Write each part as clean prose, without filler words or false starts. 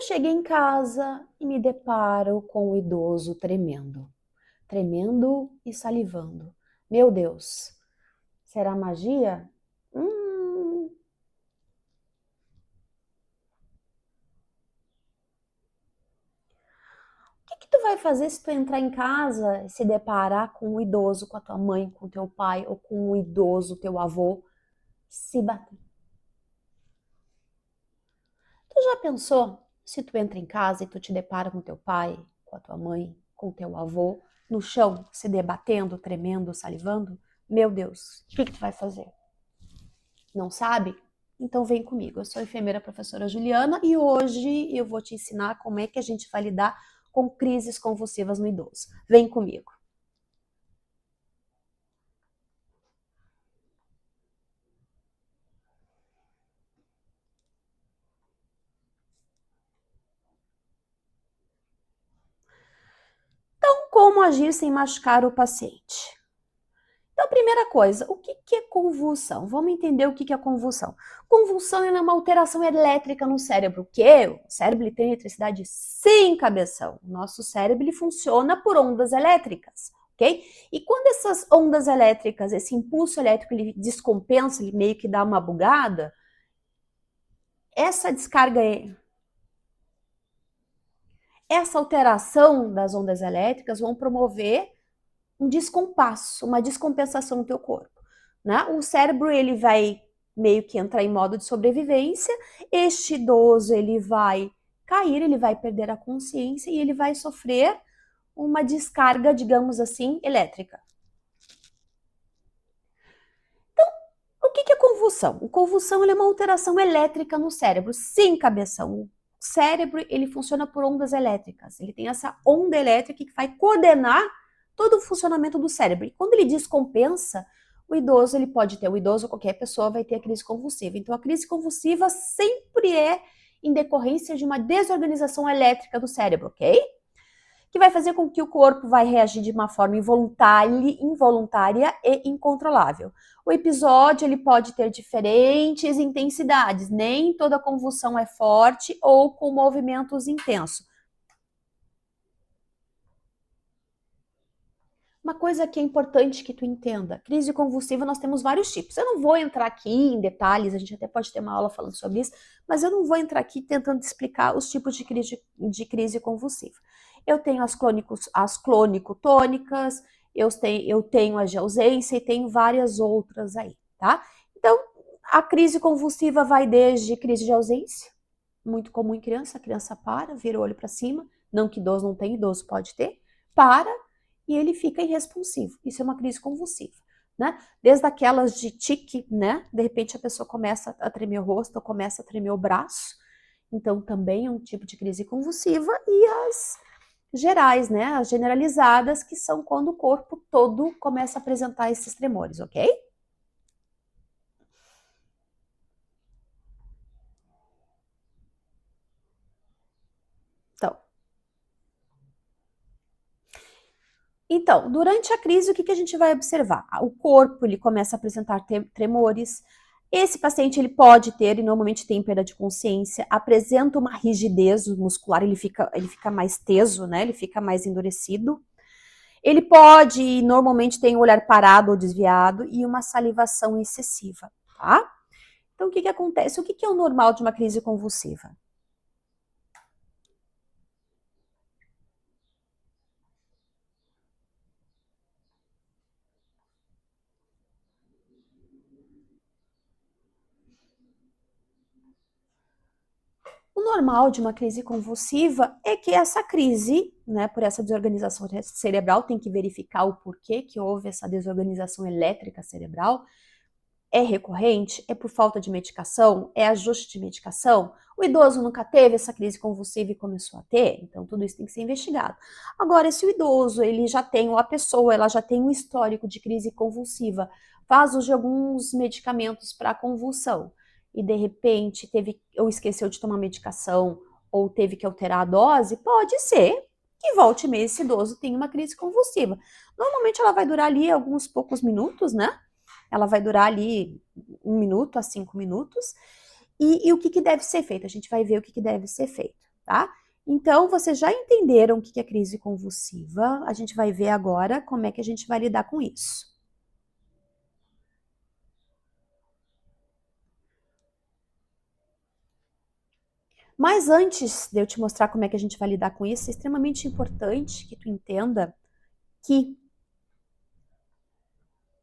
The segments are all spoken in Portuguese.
cheguei em casa e me deparo com o idoso tremendo, tremendo e salivando. Meu Deus, será magia? O que tu vai fazer se tu entrar em casa e se deparar com um idoso, com a tua mãe, com o teu pai ou com um idoso, teu avô, se bater? Tu já pensou se tu entra em casa e tu te depara com teu pai, com a tua mãe, com o teu avô, no chão, se debatendo, tremendo, salivando? Meu Deus, o que tu vai fazer? Não sabe? Então vem comigo. Eu sou a enfermeira professora Juliana e hoje eu vou te ensinar como é que a gente vai lidar com crises convulsivas no idoso. Vem comigo. Então, como agir sem machucar o paciente? Então, primeira coisa, o que é convulsão? Vamos entender o que é convulsão. Convulsão é uma alteração elétrica no cérebro. O quê? O cérebro tem eletricidade sem cabeção. O nosso cérebro ele funciona por ondas elétricas, ok? E quando essas ondas elétricas, esse impulso elétrico, ele descompensa, ele meio que dá uma bugada, essa descarga, essa alteração das ondas elétricas vão promover um descompasso, uma descompensação no teu corpo, né? O cérebro ele vai meio que entrar em modo de sobrevivência, este idoso ele vai cair, ele vai perder a consciência e ele vai sofrer uma descarga, digamos assim, elétrica. Então, o que é convulsão? A convulsão é uma alteração elétrica no cérebro, sem cabeção. O cérebro ele funciona por ondas elétricas, ele tem essa onda elétrica que vai coordenar todo o funcionamento do cérebro. E quando ele descompensa, o idoso ele pode ter, o idoso qualquer pessoa vai ter a crise convulsiva. Então a crise convulsiva sempre é em decorrência de uma desorganização elétrica do cérebro, ok? Que vai fazer com que o corpo vai reagir de uma forma involuntária e incontrolável. O episódio ele pode ter diferentes intensidades, nem toda convulsão é forte ou com movimentos intensos. Uma coisa que é importante que tu entenda, crise convulsiva nós temos vários tipos. Eu não vou entrar aqui em detalhes, a gente até pode ter uma aula falando sobre isso, mas eu não vou entrar aqui tentando explicar os tipos de crise convulsiva. Eu tenho as clônico-tônicas, eu tenho a de ausência e tenho várias outras aí, tá? Então, a crise convulsiva vai desde crise de ausência, muito comum em criança, a criança para, vira o olho para cima, não que idoso não tem, idoso pode ter, para, e ele fica irresponsivo. Isso é uma crise convulsiva, né? Desde aquelas de tique, né? De repente a pessoa começa a tremer o rosto, ou começa a tremer o braço. Então também é um tipo de crise convulsiva. E as gerais, né? As generalizadas, que são quando o corpo todo começa a apresentar esses tremores, ok? Então, durante a crise, o que a gente vai observar? O corpo ele começa a apresentar tremores. Esse paciente ele pode ter, e normalmente tem perda de consciência, apresenta uma rigidez muscular, ele fica mais teso, né? Ele fica mais endurecido. Ele pode, normalmente, tem o olhar parado ou desviado e uma salivação excessiva, tá? Então, o que acontece? O que é o normal de uma crise convulsiva? O normal de uma crise convulsiva é que essa crise, né, por essa desorganização cerebral, tem que verificar o porquê que houve essa desorganização elétrica cerebral. É recorrente? É por falta de medicação? É ajuste de medicação? O idoso nunca teve essa crise convulsiva e começou a ter? Então tudo isso tem que ser investigado. Agora, se o idoso, ele já tem, ou a pessoa, ela já tem um histórico de crise convulsiva, faz uso de alguns medicamentos para convulsão, e de repente teve, ou esqueceu de tomar medicação, ou teve que alterar a dose, pode ser que volte e meia esse idoso tenha uma crise convulsiva. Normalmente ela vai durar ali alguns poucos minutos, né? Ela vai durar ali 1 minuto a 5 minutos. E o que deve ser feito? A gente vai ver o que deve ser feito. tá? Então, vocês já entenderam o que é crise convulsiva, a gente vai ver agora como é que a gente vai lidar com isso. Mas antes de eu te mostrar como é que a gente vai lidar com isso, é extremamente importante que tu entenda que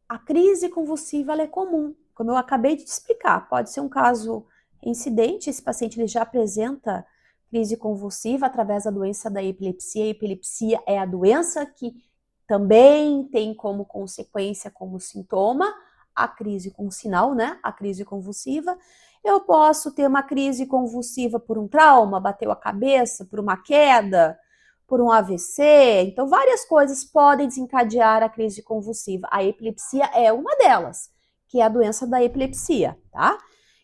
a crise convulsiva ela é comum, como eu acabei de te explicar. Pode ser um caso incidente, esse paciente ele já apresenta crise convulsiva através da doença da epilepsia. A epilepsia é a doença que também tem como consequência, como sintoma, a crise com sinal, né? A crise convulsiva. Eu posso ter uma crise convulsiva por um trauma, bateu a cabeça, por uma queda, por um AVC. Então, várias coisas podem desencadear a crise convulsiva. A epilepsia é uma delas, que é a doença da epilepsia, tá?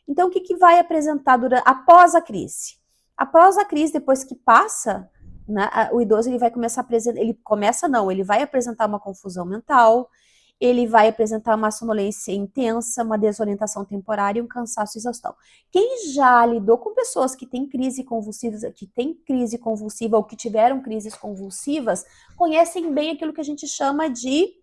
Então, o que vai apresentar após a crise? Após a crise, depois que passa, né, o idoso ele vai começar a apresentar, ele vai apresentar uma confusão mental, ele vai apresentar uma sonolência intensa, uma desorientação temporária e um cansaço e exaustão. Quem já lidou com pessoas que têm crise convulsiva ou que tiveram crises convulsivas, conhecem bem aquilo que a gente chama de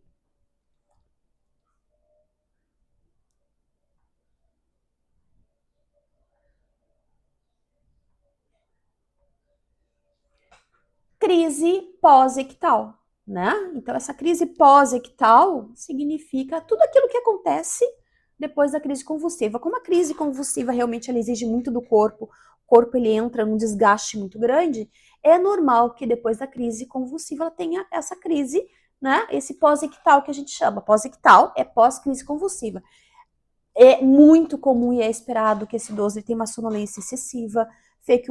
crise pós-ictal, né? Então, essa crise pós-ictal significa tudo aquilo que acontece depois da crise convulsiva. Como a crise convulsiva realmente ela exige muito do corpo, o corpo ele entra num desgaste muito grande, é normal que depois da crise convulsiva ela tenha essa crise, né? Esse pós-ictal que a gente chama. Pós-ictal é pós-crise convulsiva. É muito comum e é esperado que esse idoso tenha uma sonolência excessiva,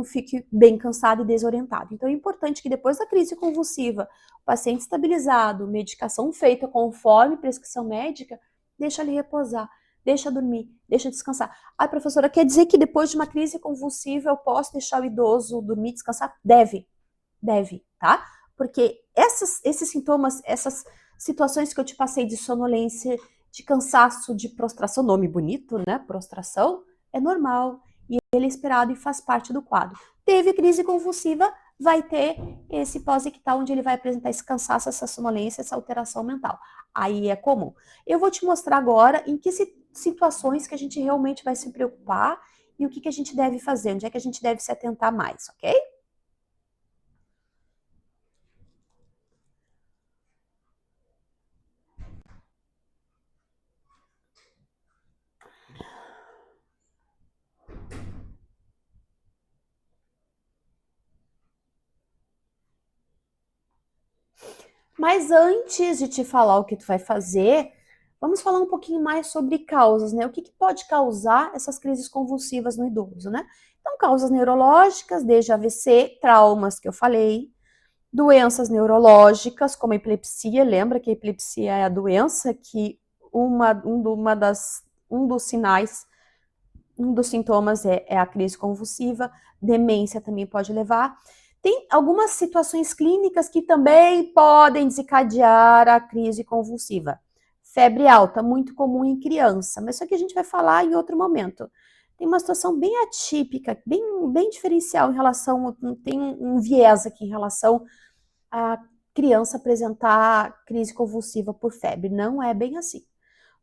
fique bem cansado e desorientado. Então é importante que depois da crise convulsiva, o paciente estabilizado, medicação feita conforme prescrição médica, deixa ele repousar, deixa dormir, deixa descansar. Ah, professora, quer dizer que depois de uma crise convulsiva eu posso deixar o idoso dormir, descansar? Deve, tá? Porque esses sintomas, essas situações que eu te passei de sonolência, de cansaço, de prostração, nome bonito, né? Prostração, é normal e ele é esperado e faz parte do quadro. Teve crise convulsiva, vai ter esse pós-ictal, onde ele vai apresentar esse cansaço, essa sonolência, essa alteração mental. Aí é comum. Eu vou te mostrar agora em que situações que a gente realmente vai se preocupar e o que a gente deve fazer, onde é que a gente deve se atentar mais, ok? Mas antes de te falar o que tu vai fazer, vamos falar um pouquinho mais sobre causas, né? O que pode causar essas crises convulsivas no idoso, né? Então, causas neurológicas, desde AVC, traumas que eu falei, doenças neurológicas, como a epilepsia. Lembra que a epilepsia é a doença que um dos sinais, um dos sintomas é a crise convulsiva, demência também pode levar. Tem algumas situações clínicas que também podem desencadear a crise convulsiva. Febre alta, muito comum em criança, mas isso aqui a gente vai falar em outro momento. Tem uma situação bem atípica, bem diferencial em relação, tem um viés aqui em relação a criança apresentar crise convulsiva por febre. Não é bem assim.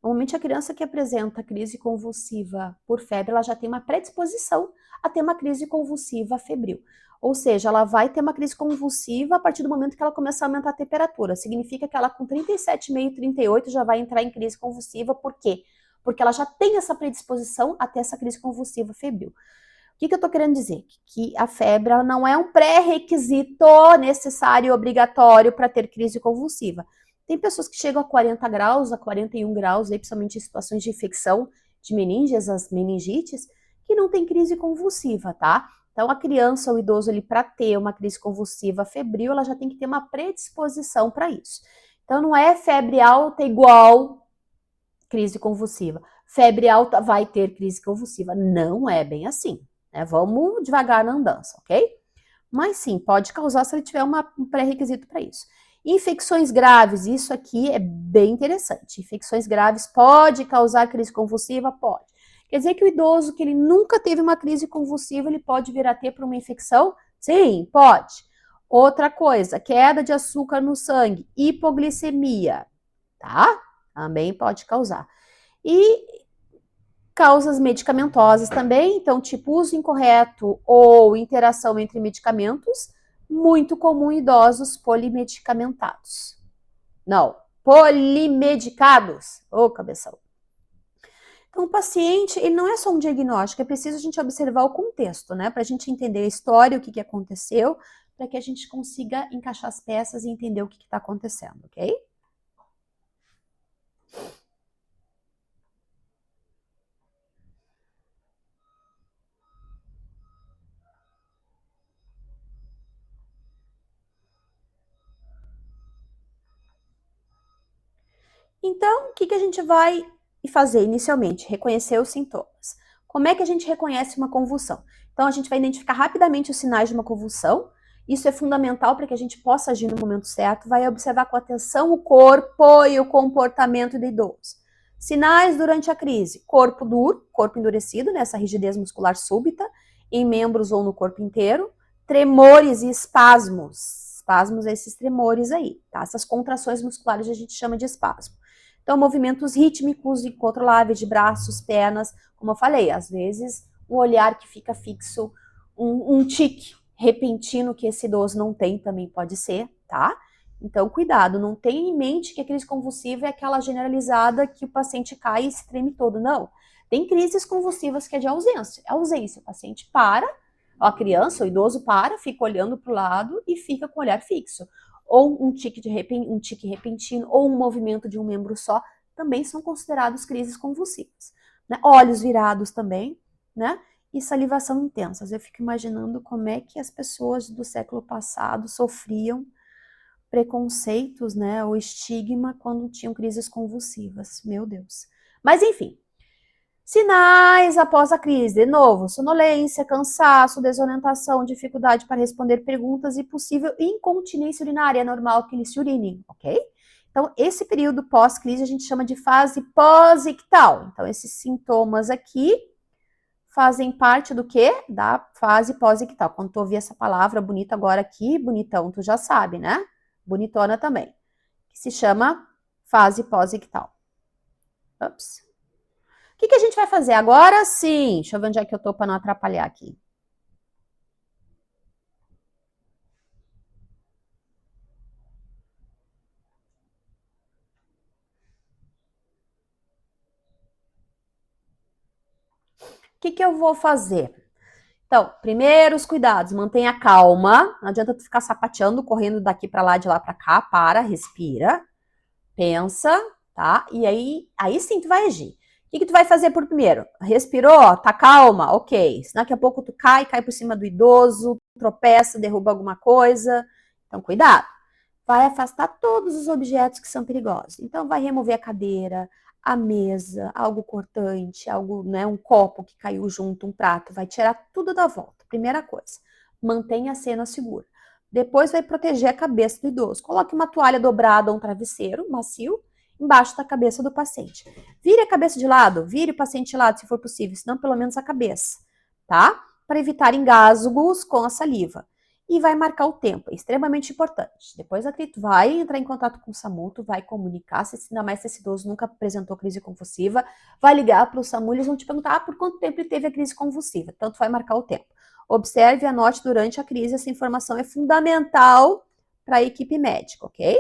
Normalmente a criança que apresenta crise convulsiva por febre, ela já tem uma predisposição a ter uma crise convulsiva febril. Ou seja, ela vai ter uma crise convulsiva a partir do momento que ela começar a aumentar a temperatura. Significa que ela com 37,5, 38 já vai entrar em crise convulsiva. Por quê? Porque ela já tem essa predisposição a ter essa crise convulsiva febril. O que eu estou querendo dizer? Que a febre ela não é um pré-requisito necessário e obrigatório para ter crise convulsiva. Tem pessoas que chegam a 40 graus, a 41 graus, aí, principalmente em situações de infecção de meninges, as meningites, que não tem crise convulsiva, tá? Então, a criança ou o idoso, para ter uma crise convulsiva febril, ela já tem que ter uma predisposição para isso. Então, não é febre alta igual crise convulsiva. Febre alta vai ter crise convulsiva. Não é bem assim. Né? Vamos devagar na andança, ok? Mas sim, pode causar se ele tiver um pré-requisito para isso. Infecções graves, isso aqui é bem interessante. Infecções graves pode causar crise convulsiva? Pode. Quer dizer que o idoso que ele nunca teve uma crise convulsiva, ele pode vir a ter por uma infecção? Sim, pode. Outra coisa, queda de açúcar no sangue, hipoglicemia, tá? Também pode causar. E causas medicamentosas também, então, tipo uso incorreto ou interação entre medicamentos, muito comum em idosos polimedicamentados. Não, polimedicados. Ô, cabeção. Então, o paciente, ele não é só um diagnóstico, é preciso a gente observar o contexto, né? Para a gente entender a história, o que aconteceu, para que a gente consiga encaixar as peças e entender o que está acontecendo, ok? Então, o que a gente vai fazer inicialmente? Reconhecer os sintomas. Como é que a gente reconhece uma convulsão? Então, a gente vai identificar rapidamente os sinais de uma convulsão. Isso é fundamental para que a gente possa agir no momento certo. Vai observar com atenção o corpo e o comportamento do idoso. Sinais durante a crise: corpo duro, corpo endurecido, nessa rigidez muscular súbita, em membros ou no corpo inteiro. Tremores e espasmos. Espasmos é esses tremores aí, tá? Essas contrações musculares a gente chama de espasmo. Então, movimentos rítmicos e controláveis de braços, pernas, como eu falei, às vezes um olhar que fica fixo, um tique repentino que esse idoso não tem também pode ser, tá? Então, cuidado, não tenha em mente que a crise convulsiva é aquela generalizada que o paciente cai e se treme todo, não. Tem crises convulsivas que é de ausência. É ausência, o paciente para, a criança, o idoso para, fica olhando para o lado e fica com o olhar fixo. Ou um tique repentino, ou um movimento de um membro só, também são considerados crises convulsivas. Né? Olhos virados também, né? E salivação intensa. Eu fico imaginando como é que as pessoas do século passado sofriam preconceitos, né, ou estigma quando tinham crises convulsivas. Meu Deus. Mas enfim, sinais após a crise, de novo, sonolência, cansaço, desorientação, dificuldade para responder perguntas e possível incontinência urinária. É normal que eles se urinem, ok? Então, esse período pós-crise a gente chama de fase pós-ictal. Então, esses sintomas aqui fazem parte do quê? Da fase pós-ictal. Quando tu ouvir essa palavra bonita agora aqui, bonitão, tu já sabe, né? Bonitona também. Que se chama fase pós-ictal. Ups. O que a gente vai fazer agora? Sim, deixa eu ver onde é que eu tô para não atrapalhar aqui. O que eu vou fazer? Então, primeiros cuidados, mantenha calma, não adianta tu ficar sapateando, correndo daqui para lá, de lá para cá, para, respira, pensa, tá? E aí sim tu vai agir. O que tu vai fazer por primeiro? Respirou? Tá calma? Ok. Se daqui a pouco tu cai por cima do idoso, tropeça, derruba alguma coisa. Então, cuidado. Vai afastar todos os objetos que são perigosos. Então, vai remover a cadeira, a mesa, algo cortante, algo, né, um copo que caiu junto, um prato. Vai tirar tudo da volta. Primeira coisa. Mantenha a cena segura. Depois vai proteger a cabeça do idoso. Coloque uma toalha dobrada ou um travesseiro macio embaixo da cabeça do paciente. Vire a cabeça de lado, vire o paciente de lado se for possível, senão pelo menos a cabeça, tá? Para evitar engasgos com a saliva. E vai marcar o tempo, é extremamente importante. Depois a tu vai entrar em contato com o SAMU, tu vai comunicar, se ainda mais se esse idoso nunca apresentou crise convulsiva, vai ligar para o SAMU, eles vão te perguntar por quanto tempo ele teve a crise convulsiva, então tu vai marcar o tempo. Observe e anote durante a crise, essa informação é fundamental para a equipe médica, ok?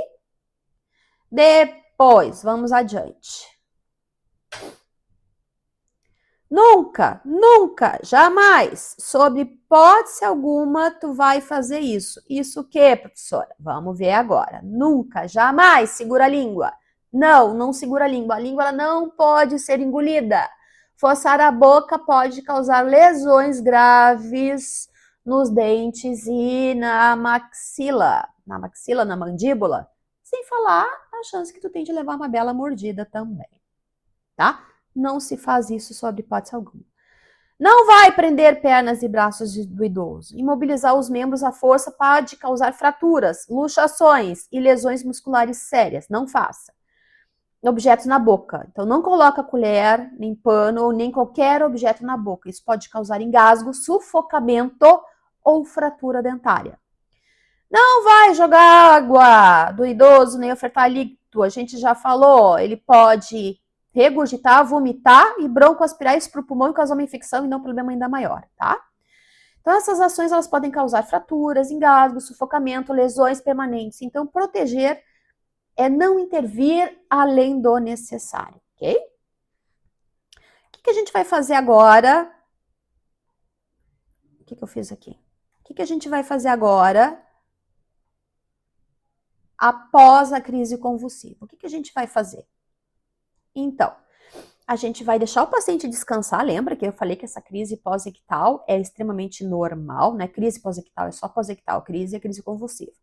Depois, vamos adiante. Nunca, nunca, jamais, sob hipótese alguma, tu vai fazer isso. Isso o quê, professora? Vamos ver agora. Nunca, jamais segura a língua. Não, não segura a língua. A língua ela não pode ser engolida. Forçar a boca pode causar lesões graves nos dentes e na maxila. Na maxila, na mandíbula. Sem falar a chance que tu tem de levar uma bela mordida também. Tá? Não se faz isso sob hipótese alguma. Não vai prender pernas e braços do idoso. Imobilizar os membros à força pode causar fraturas, luxações e lesões musculares sérias. Não faça. Objetos na boca. Então, não coloca colher, nem pano, ou nem qualquer objeto na boca. Isso pode causar engasgo, sufocamento ou fratura dentária. Não vai jogar água do idoso nem ofertar líquido, a gente já falou, ele pode regurgitar, vomitar e broncoaspirar isso para o pulmão e causar uma infecção e não um problema ainda maior, tá? Então, essas ações elas podem causar fraturas, engasgos, sufocamento, lesões permanentes. Então, proteger é não intervir além do necessário, ok? O que a gente vai fazer agora? O que eu fiz aqui? O que a gente vai fazer agora após a crise convulsiva? O que a gente vai fazer? Então, a gente vai deixar o paciente descansar. Lembra que eu falei que essa crise pós-ictal é extremamente normal, né? Crise pós-ictal é só pós-ictal, crise é crise convulsiva.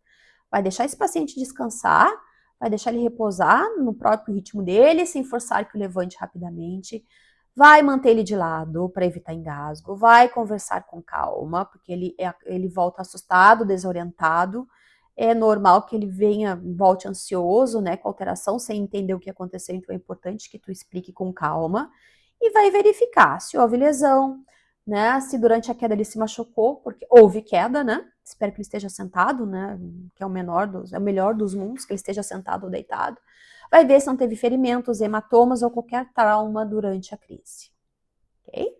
Vai deixar esse paciente descansar, vai deixar ele repousar no próprio ritmo dele, sem forçar que o levante rapidamente. Vai manter ele de lado para evitar engasgo, vai conversar com calma, porque ele volta assustado, desorientado. É normal que ele volte ansioso, né, com alteração, sem entender o que aconteceu, então é importante que tu explique com calma. E vai verificar se houve lesão, né, se durante a queda ele se machucou, porque houve queda, né, espero que ele esteja sentado, né, que é o melhor dos mundos, que ele esteja sentado ou deitado. Vai ver se não teve ferimentos, hematomas ou qualquer trauma durante a crise, ok?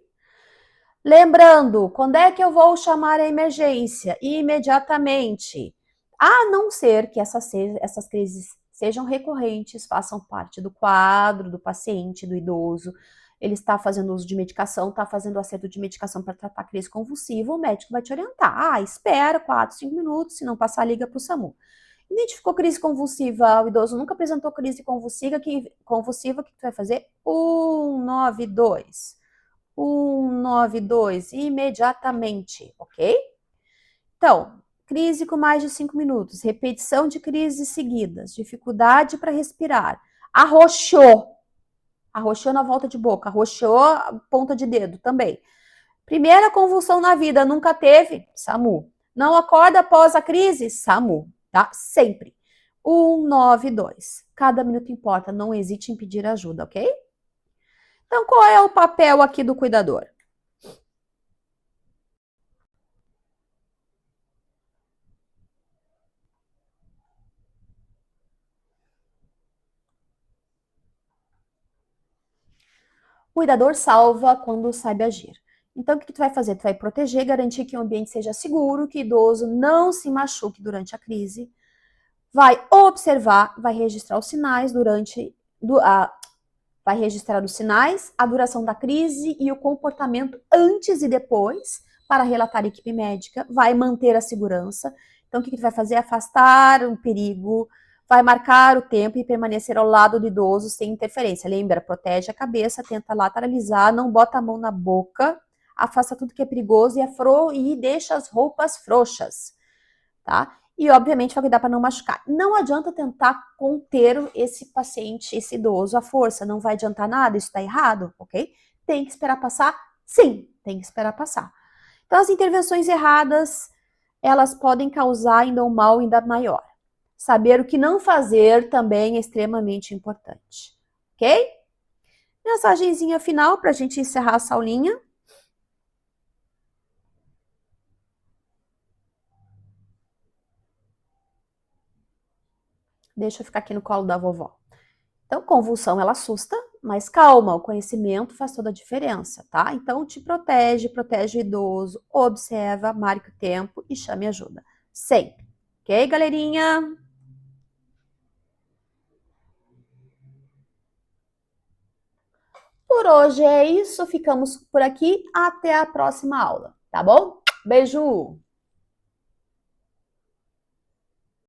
Lembrando, quando é que eu vou chamar a emergência? Imediatamente. A não ser que essas crises sejam recorrentes, façam parte do quadro do paciente, do idoso, ele está fazendo uso de medicação, está fazendo acerto de medicação para tratar crise convulsiva, o médico vai te orientar. Espera 4, 5 minutos, se não passar, liga para o SAMU. Identificou crise convulsiva, o idoso nunca apresentou crise convulsiva, o que tu vai fazer? 192. 192, imediatamente, ok? Então, crise com mais de 5 minutos, repetição de crises seguidas, dificuldade para respirar, arroxou na volta de boca, arroxou ponta de dedo também. Primeira convulsão na vida, nunca teve? SAMU. Não acorda após a crise? SAMU, tá? Sempre. 192. Cada minuto importa, não hesite em pedir ajuda, ok? Então, qual é o papel aqui do cuidador? O cuidador salva quando sabe agir. Então, o que tu vai fazer? Tu vai proteger, garantir que o ambiente seja seguro, que o idoso não se machuque durante a crise, vai observar, vai registrar os sinais vai registrar os sinais, a duração da crise e o comportamento antes e depois para relatar à equipe médica, vai manter a segurança. Então, o que tu vai fazer? Afastar o perigo, vai marcar o tempo e permanecer ao lado do idoso sem interferência. Lembra, protege a cabeça, tenta lateralizar, não bota a mão na boca, afasta tudo que é perigoso e deixa as roupas frouxas, tá? E, obviamente, vai cuidar para não machucar. Não adianta tentar conter esse paciente, esse idoso, à força. Não vai adiantar nada, isso está errado, ok? Tem que esperar passar? Sim, tem que esperar passar. Então, as intervenções erradas, elas podem causar ainda um mal ainda maior. Saber o que não fazer também é extremamente importante, ok? Mensagenzinha final para a gente encerrar essa aulinha. Deixa eu ficar aqui no colo da vovó. Então, convulsão, ela assusta, mas calma, o conhecimento faz toda a diferença, tá? Então, te protege o idoso, observa, marque o tempo e chame ajuda. Sempre. Ok, galerinha? Por hoje é isso, ficamos por aqui. Até a próxima aula, tá bom? Beijo!